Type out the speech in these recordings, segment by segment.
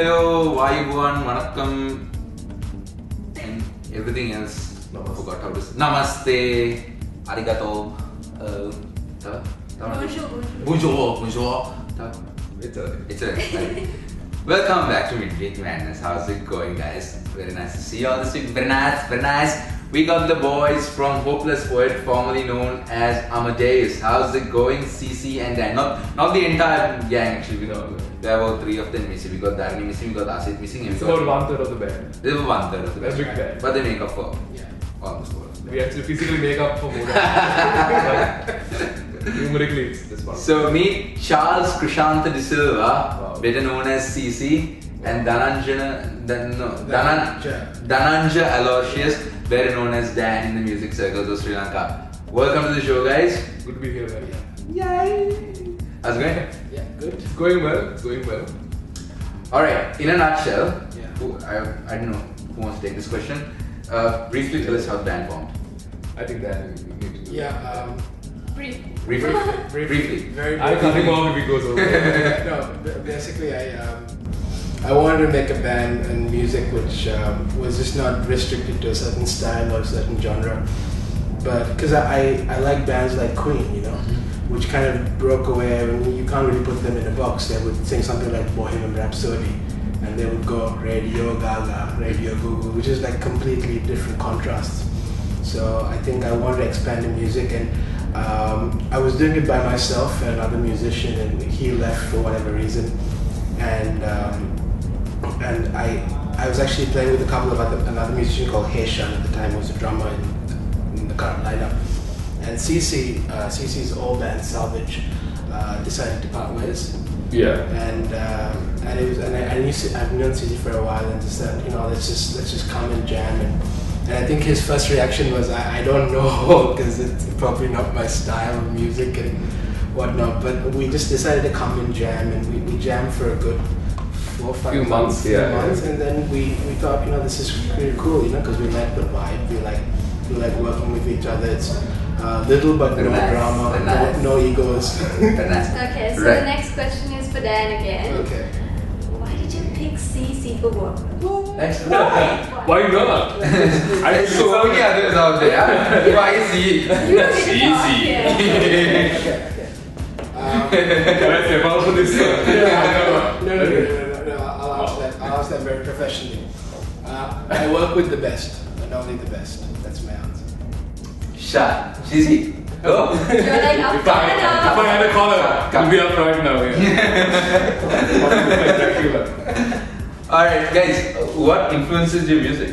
hello, Vaibuan, Vanakkam, and everything else. I forgot how to say. Namaste, Arigato, Bonjour. It's alright. Welcome back to Midweek Madness. How's it going, guys? Very nice to see you all this week. Very nice. We got the boys from Hopeless Poet, formerly known as Amadeus. How's it going, CC and Dan? Not the entire gang actually. There are about 3 of them missing. We got Dharani missing, we got Asit missing. It's about 1/3 of the band. They were 1/3 of the band. A big band. But they make up for almost all of them. We actually physically make up for more than numerically it's this one. So meet Charles Krishanta De Silva, better known as CC, and Dhananja Aloysius, better known as Dan in the music circles of Sri Lanka. Welcome to the show, guys. Good to be here, man. Yay! How's it going? Yeah, good. It's going well. Alright, in a nutshell, I don't know who wants to take this question. Briefly tell us how the band formed. I think Dan need to do Briefly. Very I'll cut him off if he goes over. Basically I wanted to make a band and music which was just not restricted to a certain style or a certain genre. But because I like bands like Queen, which kind of broke away. You can't really put them in a box. They would sing something like Bohemian Rhapsody and they would go Radio Gaga, Radio Goo Goo, which is like completely different contrasts. So I think I wanted to expand the music, and I was doing it by myself and another musician, and he left for whatever reason. And I was actually playing with a couple of another musician called Heshan at the time, who was a drummer in the current lineup. And CC's old band Salvage decided to part ways. Yeah. And I've known CC for a while, and just said, let's just come and jam. And I think his first reaction was, I don't know, because it's probably not my style of music and whatnot. But we just decided to come and jam, and we jammed for a good 4 or 5 months. And then we thought, this is pretty cool, because we like the vibe. We like working with each other. It's little but no drama, no egos. Okay, so the next question is for Dan again. Okay. Why did you pick CC for what? Why not? There's so many others out there. Why C? Easy. Can I step out for this? No. I'll answer that very professionally. I work with the best, and only the best. That's my answer. Shut. CC. Go. You're like up If I had a collar, I'd be up right now. Alright, guys, what influences your music?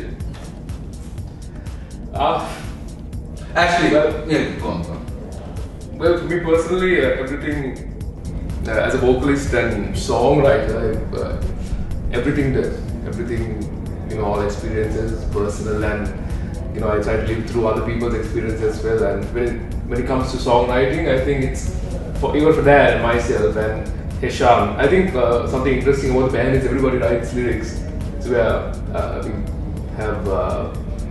Actually, go on. Well, for me personally, everything as a vocalist and songwriter, everything, all experiences, personal, and I try to live through other people's experiences as well. And when it comes to songwriting, I think it's even for Dan and myself and Hesham. I think something interesting about the band is everybody writes lyrics. So we have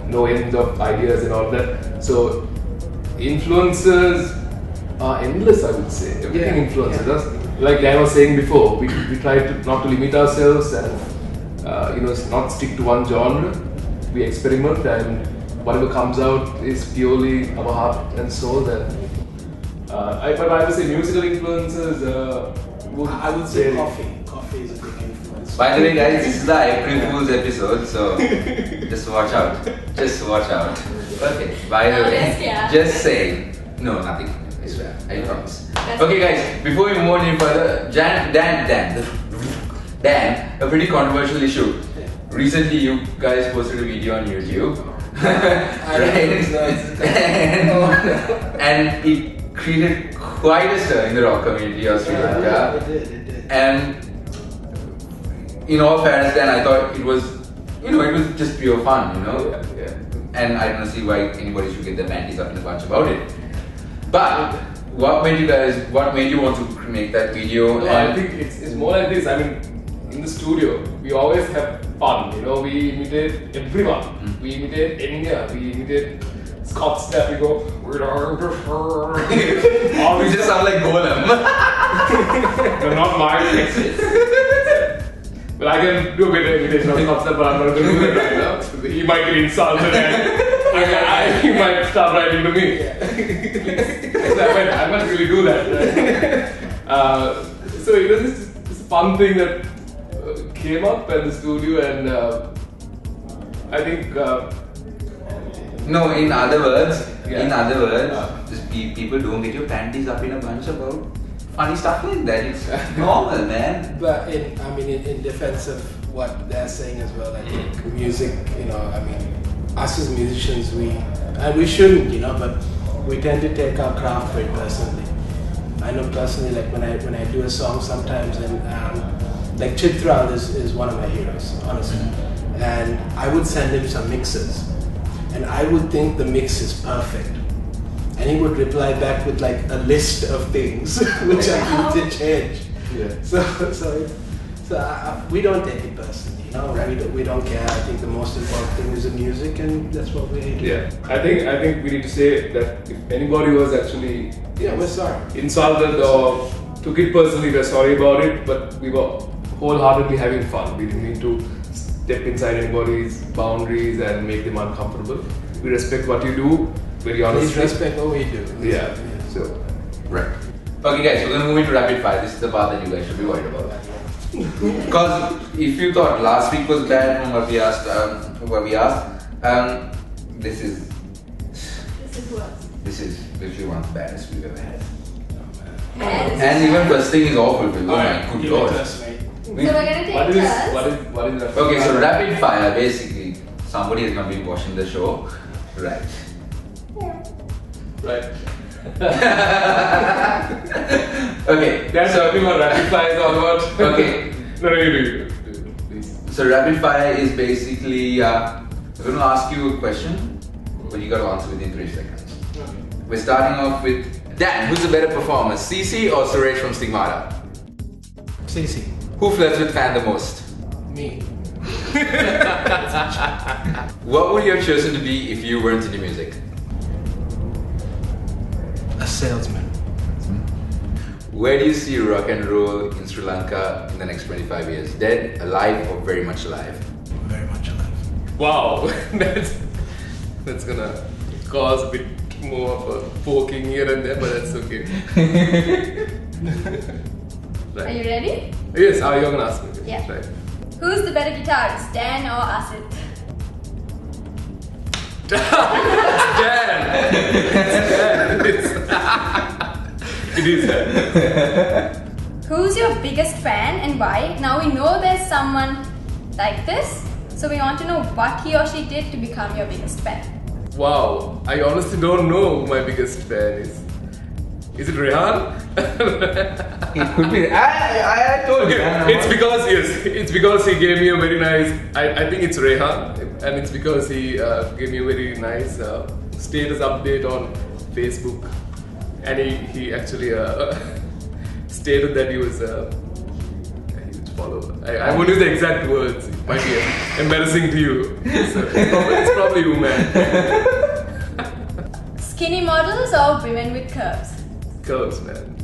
no end of ideas and all that. So influences are endless, I would say. Everything influences us. Like Dan was saying before, we try to not to limit ourselves and not stick to one genre. We experiment, and whatever comes out is purely our heart and soul. Then I would say musical influences. I would say coffee. Coffee is a big influence. By the way, guys, this is the April Fool's episode, so just watch out. Okay, by the way, just saying. No, nothing. I promise. Okay, guys, before we move any further, Dan, a pretty controversial issue. Recently, you guys posted a video on YouTube, and it created quite a stir in the rock community of Sri Lanka. It did. And in all fairness, then I thought it was just pure fun, Yeah. And I don't see why anybody should get their panties up in a bunch about it. But what made you want to make that video? No, I think it's more like this. I mean, in the studio, we always have fun. We imitate everyone. We imitate India. We imitate Scots. That we go. We just sound like Golem. No, not my. But I can do a bit of imitation of Kapsal, but I'm not going to do that right now. He might get insulted and he might start writing to me. I must really do that. Right? So it was this fun thing that came up at the studio, and I think. No, in other words, just people don't get your panties up in a bunch about funny stuff like that. It's normal, man. But in defense of what they're saying as well, I think music, us as musicians, we shouldn't, but we tend to take our craft very personally. I know personally, like when I do a song sometimes, and like Chitral is one of my heroes, honestly, and I would send him some mixes, and I would think the mix is perfect, and he would reply back with like a list of things which I need to change. Yeah. So we don't take it personally. We don't care. I think the most important thing is the music, and that's what we do. Yeah, I think we need to say that if anybody was actually we're sorry, insulted or took it personally, we're sorry about it. But we were wholeheartedly having fun. We didn't mean to step inside anybody's boundaries and make them uncomfortable. We respect what you do, very honestly. Please respect what we do. Yeah. So Right. Okay, guys, we're gonna move into rapid fire. This is the part that you guys should be worried about. Because if you thought last week was bad from what we asked, this is worse. this is literally one of the baddest we've ever had. Yes. And even first thing is awful. Oh my good Give lord. it to us, mate. So we're gonna take what is turns. that? Okay, so rapid fire, basically, somebody is gonna be watching the show, right? Right. Okay, That's something what rapid fire is all about. okay. No, you do, please. So rapid fire is basically, we're gonna ask you a question, but you gotta answer within 3 seconds. We're starting off with Dan. Who's the better performer, CC or Suresh from Stigmata? CC. Who flirts with fan the most? Me. What would you have chosen to be if you weren't into music? A salesman. Where do you see rock and roll in Sri Lanka in the next 25 years? Dead, alive, or very much alive? Very much alive. Wow, that's gonna cause a bit more of a poking here and there, but that's okay. Are you ready? Yes, you're gonna ask me. Yeah. Right. Who's the better guitarist, Dan or Asit? Dan! It is Dan. Who's your biggest fan and why? Now we know there's someone like this, so we want to know what he or she did to become your biggest fan. Wow, I honestly don't know who my biggest fan is. Is it Rehan? It could be. I told you. Okay, it's because he gave me a very nice. I think it's Rehan, and it's because he gave me a very nice status update on Facebook, and he actually stated that he was a huge follower. I won't use the exact words. It might be embarrassing to you. So it's probably you, man. Skinny models or women with curves? Curves, man.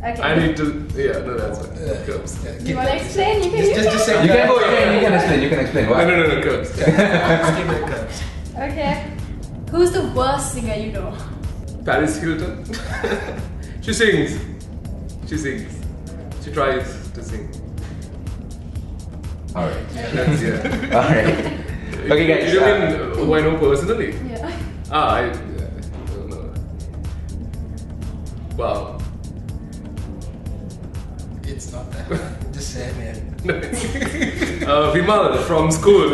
Okay. I need to. Yeah, no, that's fine. Curves. You want to explain? You can. Just say You can go. You can explain. Why? No, curves. curves. Okay. Who's the worst singer you know? Paris Hilton. She sings. She tries to sing. All right. That's, yeah. All right. Okay, guys. You mean who I know personally? Yeah. I don't know. Wow. It's not that. Just say it, man. Vimal from school.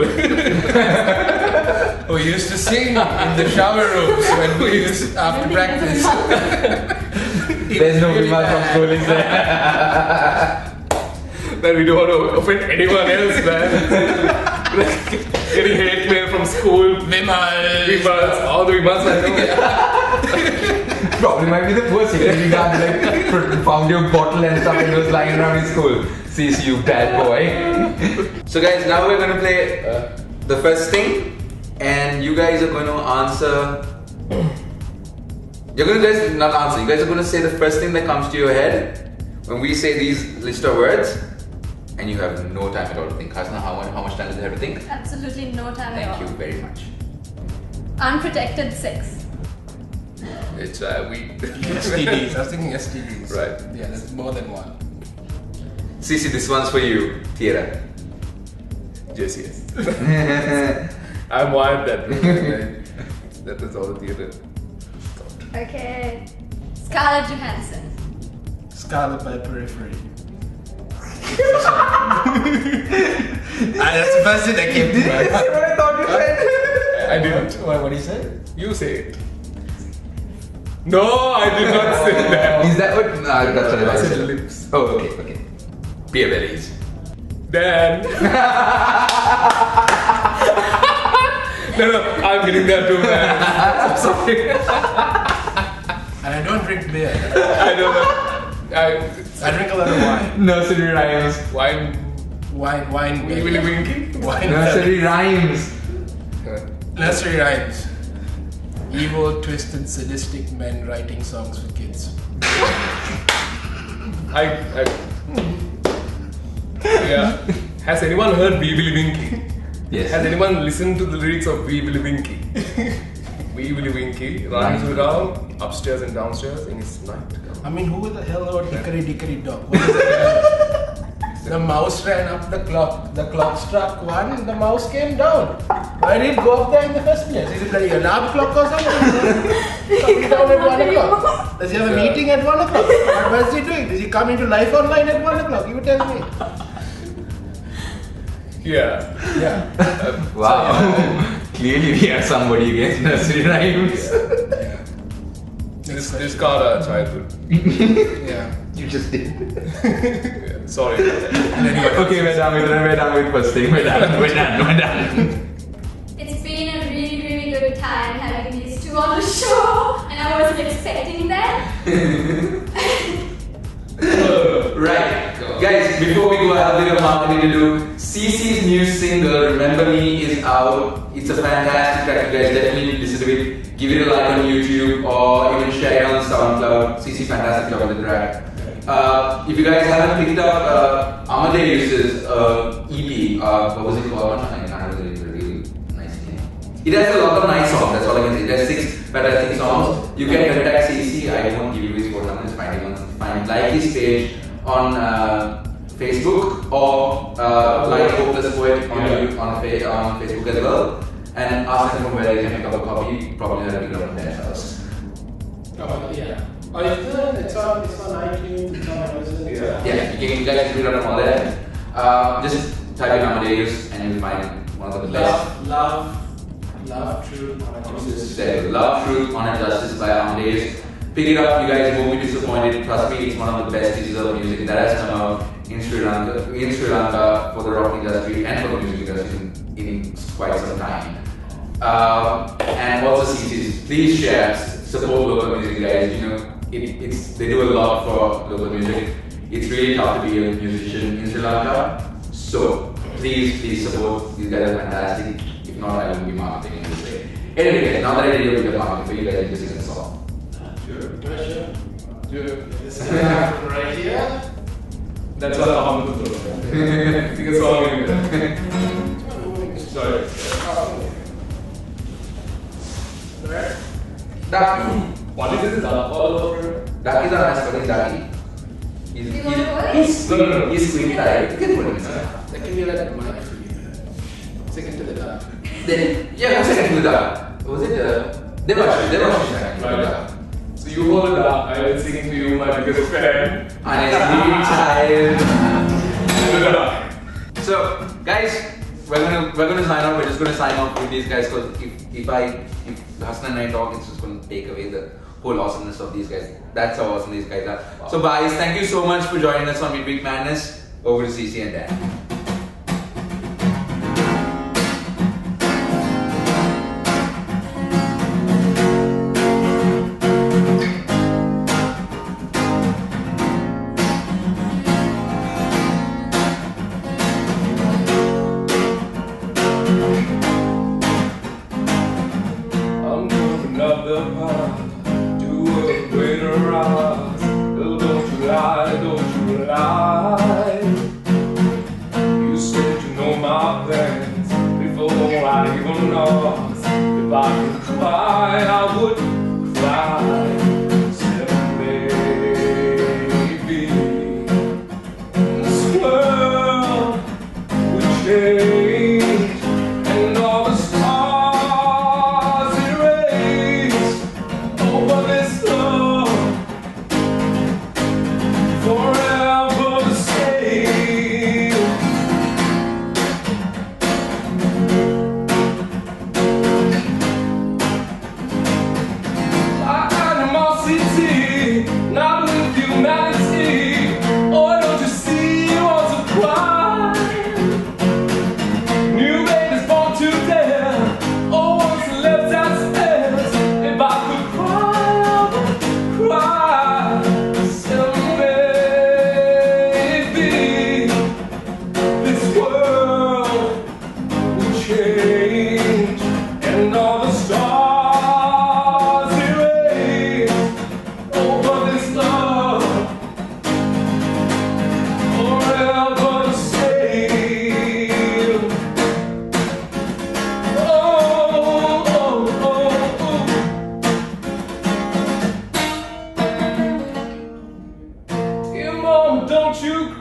Who used to sing in the shower rooms when we used after practice. There's no Vimal from school, is there? Man, we don't want to offend anyone else, man. Getting hate mail from school. Vimals. All the Vimals I know. Probably might be the worst thing. You got like found your bottle and stuff and it was lying around in school. Sees you, bad boy. So guys, now we're gonna play the first thing, and you guys are gonna answer. You're gonna guys not answer. You guys are gonna say the first thing that comes to your head when we say these list of words, and you have no time at all to think. Hasna, how much time does you have to think? Absolutely no time at all. Thank you very much. Unprotected sex. It's STDs. I was thinking STDs. Right. Yeah, there's more than one. Cici, this one's for you. Theatre. Yes, yes. I'm wired that way. That is all the theatre. Okay. Scarlett Johansson. Scarlet by periphery. That's the first thing that came to my mind. What I thought you said? I didn't. What do you say? You say it. No, I did not say that. Is that what? No, that's what I I said said. lips. Oh, okay. Beer bellies. Dan. No, I'm getting that too, man. I'm sorry. And I don't drink beer. I don't know. I drink a lot of wine. Nursery rhymes. Wine. Wine. Willy Winky. Wine. Nursery rhymes. Nursery rhymes. Evil, twisted, sadistic men writing songs for kids. Yeah. Has anyone heard Wee Willy Winky? Yes. Has anyone listened to the lyrics of Wee Willy Winky? Wee Willy Winky runs around upstairs and downstairs in his nightgown. I mean, who the hell wrote Hickory Dickory Dock? What is that? The mouse ran up the clock. The clock struck 1, the mouse came down. Why did it go up there in the first place? Is it like an alarm clock or something? Coming down at 1 o'clock. Does he have a meeting at 1 o'clock? What is he doing? Does he come into life online at 1 o'clock? You tell me. Yeah. Yeah. Wow. Clearly we have somebody against nursery rhymes. Yeah. This got a childhood. Yeah. You just did. Yeah, sorry. Okay, we're done with first thing. We're done. It's been a really good time having these two on the show, and I wasn't expecting that. Right. Guys, before we go, I have a bit of marketing to do. CC's new single, Remember Me, is out. It's a fantastic track. You guys definitely listen to it. Give it a like on YouTube or even share it on SoundCloud. CC, fantastic job on the track. If you guys haven't picked up Amadeus's EP, what was it called? I can't remember the really nice name. It has a lot of nice songs, that's all I can say. It has 6 fantastic songs. You can contact CC, I won't give you his phone number, find like his page on Facebook or like Hopeless Poet on Facebook as well. And ask them from where they can pick up a copy, probably they'll pick it up from their house. Yeah. Oh, it's on iTunes, it's on Amazon. Yeah, you guys can read it all there. Just type in Amadeus and you'll find one of the best. Love, Truth, Honor, Justice. Love, Truth, Honor, Justice by Amadeus. Pick it up, you guys won't be disappointed. Trust me, it's one of the best pieces of music that has come out in Sri Lanka for the rock industry and for the music industry in quite some time. And also CCs, please share, support local music, guys. You know, they do a lot for local music. It's really tough to be a musician in Sri Lanka. So please support. These guys are fantastic. If not, I won't be marketing in this way. Anyway, guys, now that I did a bit of marketing for you guys, just sing a song. Sure. This is right here. That's what I'm going to do. Sing a song in there. Sorry. Ducky. What is this? All over? Ducky's a nice fucking ducky. You want to go in? He's squeaky tired. You can put him inside. That can be like a mic for you. Second to the duck. Then, yeah, who's second to the duck? Was it Devashi second to the duck. So you hold it up, I will sing to you my biggest fan. And it's really tired. So, guys, we're gonna sign off. We're just gonna sign off with these guys because if Hassan and I talk, it's just gonna take away the whole awesomeness of these guys. That's how awesome these guys are. Wow. So, guys, thank you so much for joining us on Midweek Madness. Over to CC and Dan.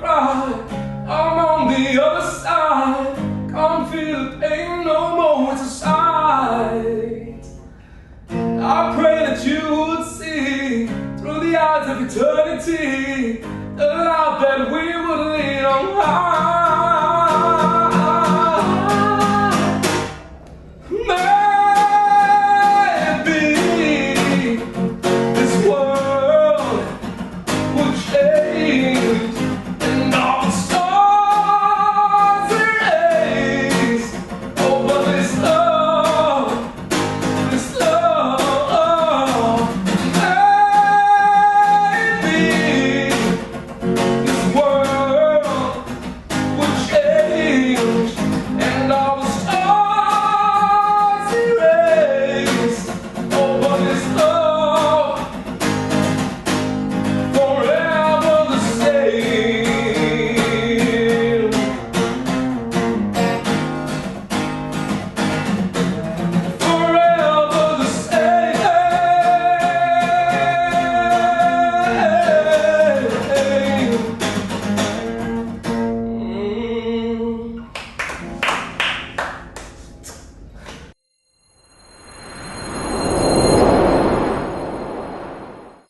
cry. I'm on the other side. Can't feel the pain no more. It's a sight. I pray that you would see through the eyes of eternity the love that we would lead on high.